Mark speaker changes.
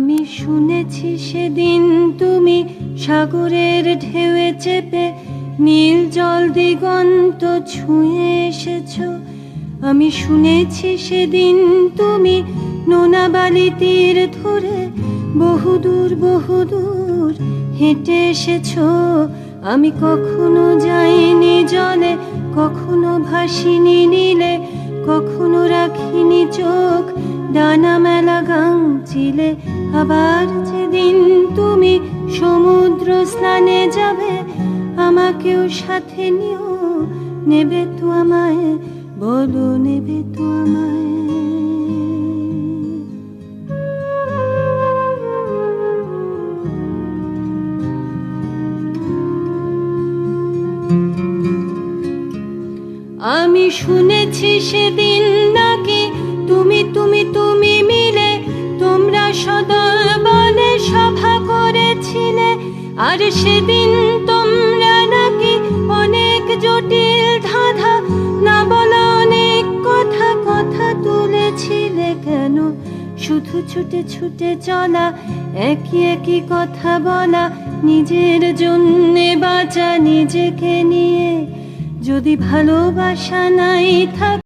Speaker 1: আমি শুনেছি সেদিন তুমি সাগরের ঢেউয়ে চেপে নীল জল দিগন্ত ছুঁয়ে এসেছো। আমি শুনেছি সেদিন তুমি নোনা বালি তীর ধরে বহুদূর বহুদূর হেঁটে এসেছো। আমি কখনো যাইনি জলে, কখনো ভাসিনি নীলে, কখনো রাখিনি চোখ ডানা মেলা গাংচিলে। আবার যেদিন তুমি সমুদ্র স্নানে যাবে, আমাকেও সাথে নিও, নেবে তো আমায়, বলো নেবে তো আমায়। আমি শুনেছি সেদিন নাকি তুমি তুমি তুমি মিলে তোমরা সদল বলে সভা করেছিলে। আর সেদিন তোমরা নাকি অনেক জটিল ধাঁধা না বলা অনেক কথা কথা তুলেছিলে। কেন শুধু ছুটে ছুটে চলা, একই একই কথা বলা, নিজের জন্যে বাঁচা নিজেকে নিয়ে। যদি ভালোবাসা নাই থাকে